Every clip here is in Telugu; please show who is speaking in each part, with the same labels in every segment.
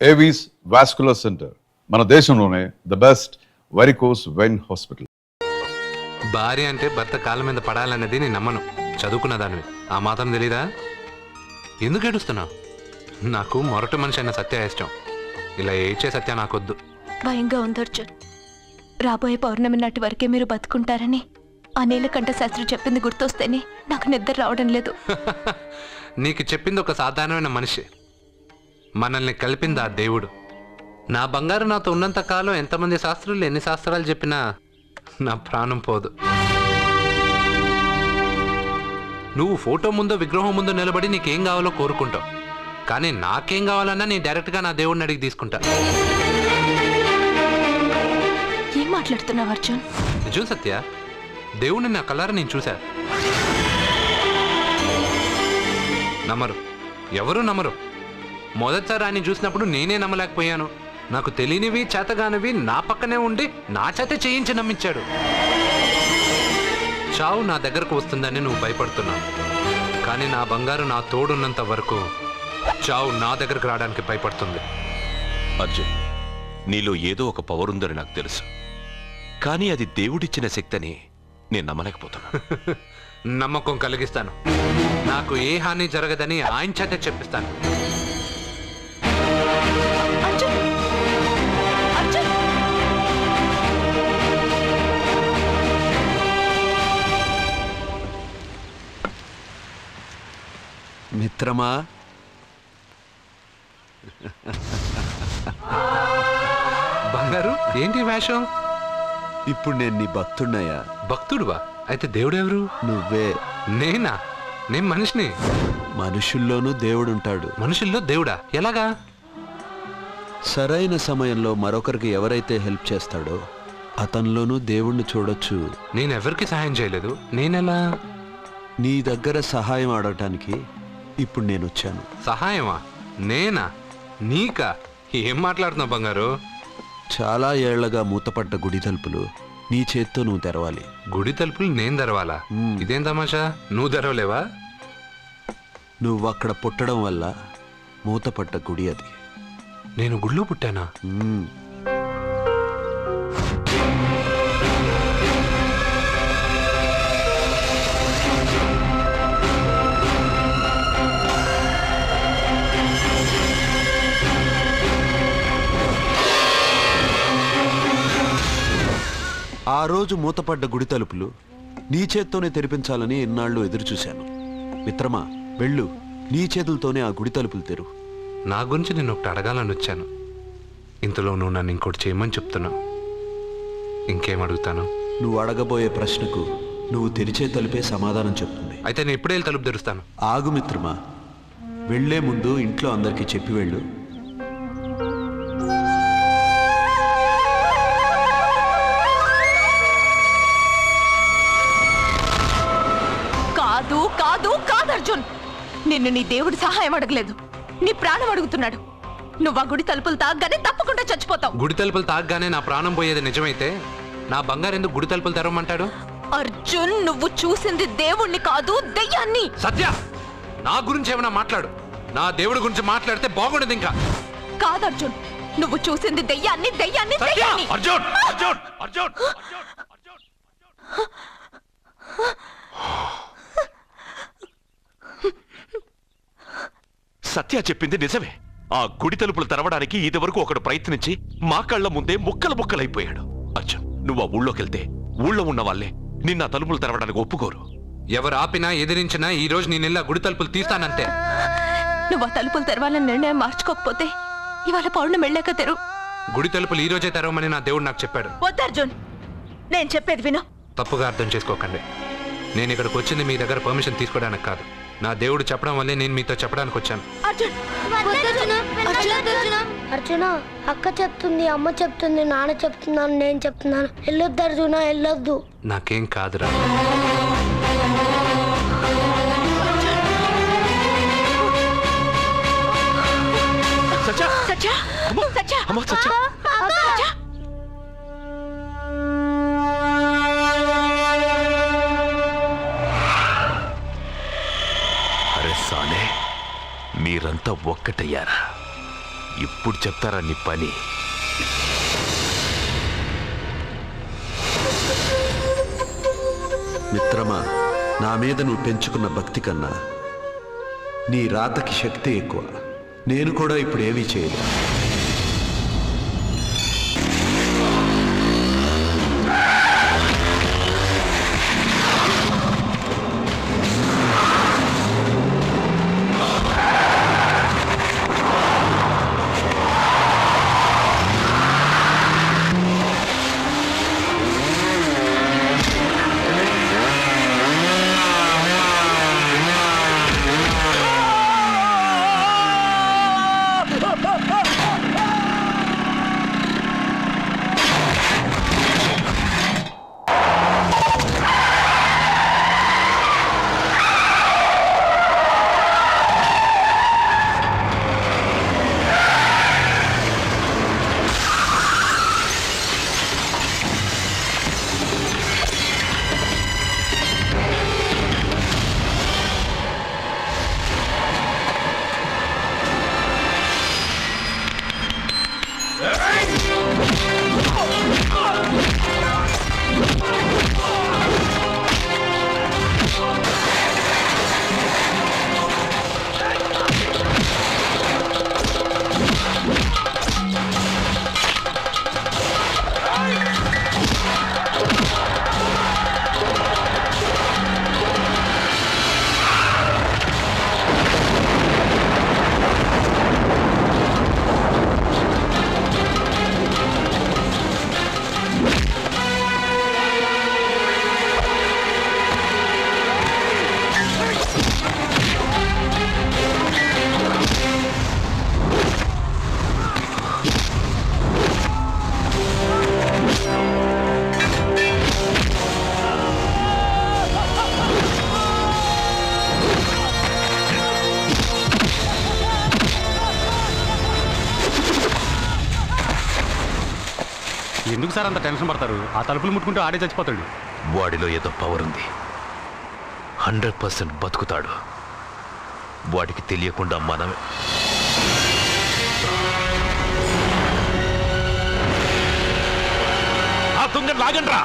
Speaker 1: ఏవీస్ వాస్కులర్ సెంటర్, మన దేశంలోనే the best varicose vein hospital.
Speaker 2: భార్య అంటే భర్త కాళ్ళ మీద పడాలనేది నేను నమ్మను. చదువుకున్న దానివి ఆ మాత్రం తెలీదా? ఎందుకు ఏడుస్తున్నావు? నాకు మొరటి మనిషి అయిన సత్య ఇష్టం. ఇలా ఏడ్చే సత్య నాకొద్దు.
Speaker 3: భయంగా ఉంది అర్జున్. రాబోయే పౌర్ణమి నాటి వరకే మీరు బతుకుంటారని ఆ నీలకంఠ శాస్త్రి చెప్పింది గుర్తొస్తేనే నాకు నిద్ర రావడం లేదు.
Speaker 2: నీకు చెప్పింది ఒక సాధారణమైన మనిషి, మనల్ని కలిపింది ఆ దేవుడు. నా బంగారు నాతో ఉన్నంత కాలం ఎంతమంది శాస్త్రులు ఎన్ని శాస్త్రాలు చెప్పినా నా ప్రాణం పోదు. నువ్వు ఫోటో ముందో విగ్రహం ముందో నిలబడి నీకేం కావాలో కోరుకుంటావు, కానీ నాకేం కావాలన్నా నేను డైరెక్ట్గా నా దేవుడిని అడిగి తీసుకుంటా.
Speaker 3: ఏం మాట్లాడుతున్నావు అర్జున్?
Speaker 2: నిజం సత్య, దేవుడిని నా కళ్ళారా నేను చూశా. నమ్మరు, ఎవరు నమ్మరు. మొదటిసారి ఆయన చూసినప్పుడు నేనే నమ్మలేకపోయాను. నాకు తెలియనివి చేతగానివి నా పక్కనే ఉండి నా చేత చేయించి నమ్మించాడు. చావు నా దగ్గరకు వస్తుందని నువ్వు భయపడుతున్నావు, కానీ నా బంగారు నా తోడున్నంత వరకు చావు నా దగ్గరకు రావడానికి భయపడుతుంది.
Speaker 4: అర్జున్, నీలో ఏదో ఒక పవర్ ఉందని నాకు తెలుసు, కానీ అది దేవుడిచ్చిన శక్తిని నేను నమ్మలేకపోతున్నా.
Speaker 2: నమ్మకం కలిగిస్తాను. నాకు ఏ హాని జరగదని ఆయన చేత చెప్పిస్తాను.
Speaker 5: మిత్రమా,
Speaker 2: బంగారు ఏంటి వేషం?
Speaker 5: ఇప్పుడు నేను నీ భక్తుడినయ్యా.
Speaker 2: భక్తుడువా? అయితే దేవుడెవరు?
Speaker 5: నువ్వే.
Speaker 2: నేనా? నేను మనిషిని.
Speaker 5: మనుషుల్లోనూ దేవుడుంటాడు.
Speaker 2: మనుషుల్లో దేవుడా? ఎలాగా?
Speaker 5: సరైన సమయంలో మరొకరికి ఎవరైతే హెల్ప్ చేస్తాడో అతనిలోనూ దేవుణ్ణి చూడొచ్చు.
Speaker 2: నేనెవరికి సహాయం చేయలేదు, నేనెలా?
Speaker 5: నీ దగ్గర సహాయం అడగటానికి ఇప్పుడు నేను వచ్చాను.
Speaker 2: సహాయమా? నేనా? నీకా? ఏం మాట్లాడుతున్నావు బంగారు?
Speaker 5: చాలా ఏళ్లగా మూతపడ్డ గుడి తలుపులు నీ చేత్తో నువ్వు తెరవాలి.
Speaker 2: గుడి తలుపులు నేను తెరవాలా? ఇదేం తమాషా? నువ్వు తెరవలేవా?
Speaker 5: నువ్వు అక్కడ పుట్టడం వల్ల మూతపడ్డ గుడి అది.
Speaker 2: నేను గుడిలో పుట్టానా?
Speaker 5: ఆ రోజు మూతపడ్డ గుడి తలుపులు నీ చేత్తోనే తెరిపించాలని ఎన్నాళ్ళు ఎదురుచూశాను. మిత్రమా, వెళ్ళు, నీ చేతులతోనే ఆ గుడి తలుపులు తెరు.
Speaker 2: నా గురించి నేను ఒకటి అడగాలని వచ్చాను. ఇంతలో నువ్వు నన్ను ఇంకోటి చేయమని చెప్తున్నావు. ఇంకేం అడుగుతాను?
Speaker 5: నువ్వు అడగబోయే ప్రశ్నకు నువ్వు తెరిచే తలుపే సమాధానం చెప్తుంది.
Speaker 2: అయితే నేను ఇప్పుడే తలుపు తెరుస్తాను.
Speaker 5: ఆగు మిత్రమా, వెళ్లే ముందు ఇంట్లో అందరికీ చెప్పి వెళ్ళు.
Speaker 3: కాదు కాదు కాదు అర్జున్, నిన్ను నీ దేవుడు సహాయం అడగలేదు, నీ ప్రాణం అడుగుతున్నాడు. నువ్వు ఆ గుడి తలుపులు తాగ్గానే తప్పకుండా చచ్చిపోతావు.
Speaker 2: గుడి తలుపులు తాగ్గానే నా ప్రాణం పోయేది నిజమైతే నా బంగారు ఎందుకు గుడి తలుపులు తెరవమంటాడు?
Speaker 3: అర్జున్, నువ్వు చూసింది దేవుణ్ణి కాదు, దెయ్యాన్ని.
Speaker 2: సత్య, నా గురించి ఏమైనా మాట్లాడు. నా దేవుడి గురించి మాట్లాడితే బాగుండదు. ఇంకా
Speaker 3: కాదు అర్జున్, నువ్వు చూసింది దెయ్యాన్ని, దెయ్యాన్ని, దెయ్యాన్ని.
Speaker 4: అర్జున్, అర్జున్, అర్జున్, సత్య చెప్పింది నిజమే. ఆ గుడి తలుపులు తెరవడానికి ఇదివరకు ఒకడు ప్రయత్నించి మా కళ్ళ ముందే ముక్కలు ముక్కలైపోయాడు. అర్జున్, నువ్వు ఆ ఊళ్ళోకెళ్తే ఊళ్ళో ఉన్న వాళ్ళే నిన్న తలుపులు తెరవడానికి ఒప్పుకోరు.
Speaker 2: ఎవరు ఆపినా ఎదిరించినా ఈ రోజు నేను గుడి తలుపులు తీస్తానంతే.
Speaker 3: నువ్వు ఆ తలుపులు తెరవాలని నిర్ణయం మార్చుకోకపోతే ఇవాళ పౌర్ణమి వెళ్ళాక తెరు.
Speaker 2: గుడి తలుపులు ఈ రోజే తెరవమని నా దేవుడు నాకు చెప్పాడు.
Speaker 3: వద్దు అర్జున్, నేను చెప్పేది విను.
Speaker 2: తప్పుగా అర్థం చేసుకోకండి. నేను ఇక్కడికి వచ్చింది మీ దగ్గర పర్మిషన్ తీసుకోవడానికి కాదు. నా దేవుడు చెప్పడం వల్లే నేను మీతో చెప్పడానికి వచ్చాను.
Speaker 6: అర్జున, అక్క చెప్తుంది, అమ్మ చెప్తుంది, నాన్న చెప్తున్నాను, నేను చెప్తున్నాను. వెళ్ళొద్దు అర్జున, వెళ్ళొద్దు.
Speaker 2: నాకేం కాదురా.
Speaker 3: సత్య, సత్య, సత్య.
Speaker 4: అరే సాలే, మీరంతా ఒక్కటయ్యారా? ఇప్పుడు చెప్తారా నీ పని?
Speaker 5: మిత్రమా, నా మీద నువ్వు పెంచుకున్న భక్తి కన్నా నీ రాతకి శక్తి ఎక్కువ. నేను కూడా ఇప్పుడు ఏమీ చేయలేదు.
Speaker 7: ఎందుకు సార్ అంత టెన్షన్ పడతారు? ఆ తలుపులు ముట్టుకుంటూ ఆడే చచ్చిపోతాడు.
Speaker 4: వాడిలో ఏదో పవర్ ఉంది. 100% బతుకుతాడు. వాడికి తెలియకుండా మనమే. ఆ తుంగ లాగండ్రా.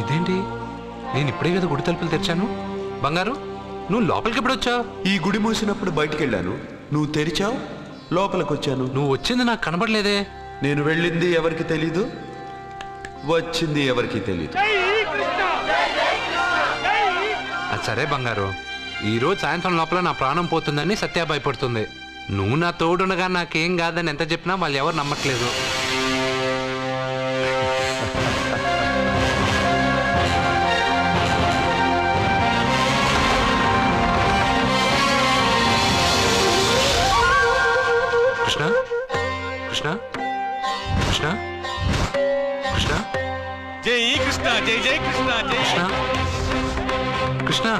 Speaker 2: ఇదేంటి, నేను ఇప్పుడే కదా గుడి తలుపులు తెరిచాను. బంగారు, నువ్వు లోపలికి ఎప్పుడు వచ్చావు?
Speaker 5: ఈ గుడి మూసినప్పుడు బయటికి వెళ్ళాను, నువ్వు తెరిచావు, లోపలికి వచ్చాను.
Speaker 2: నువ్వు వచ్చింది నాకు కనబడలేదే.
Speaker 5: నేను వెళ్ళింది ఎవరికి తెలీదు, వచ్చింది ఎవరికి తెలీదు.
Speaker 2: అది సరే బంగారు, ఈరోజు సాయంత్రం లోపల నా ప్రాణం పోతుందని సత్య భయపడుతుంది. నువ్వు నా తోడునగా నాకేం కాదని ఎంత చెప్పినా వాళ్ళు ఎవరు నమ్మట్లేదు. కృష్ణ కృష్ణ కృష్ణ కృష్ణ
Speaker 8: జై కృష్ణ, జై జై కృష్ణ, జై
Speaker 2: కృష్ణ కృష్ణ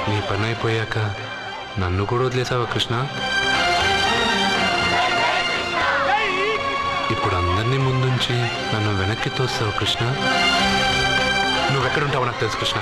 Speaker 2: నీ పని అయిపోయాక నన్ను కూడా వదిలేసావా కృష్ణ? ఇప్పుడు అందరినీ ముందుంచి నన్ను వెనక్కి తోస్తావు కృష్ణ. నువ్వెక్కడుంటావో నాకు తెలుసు కృష్ణ.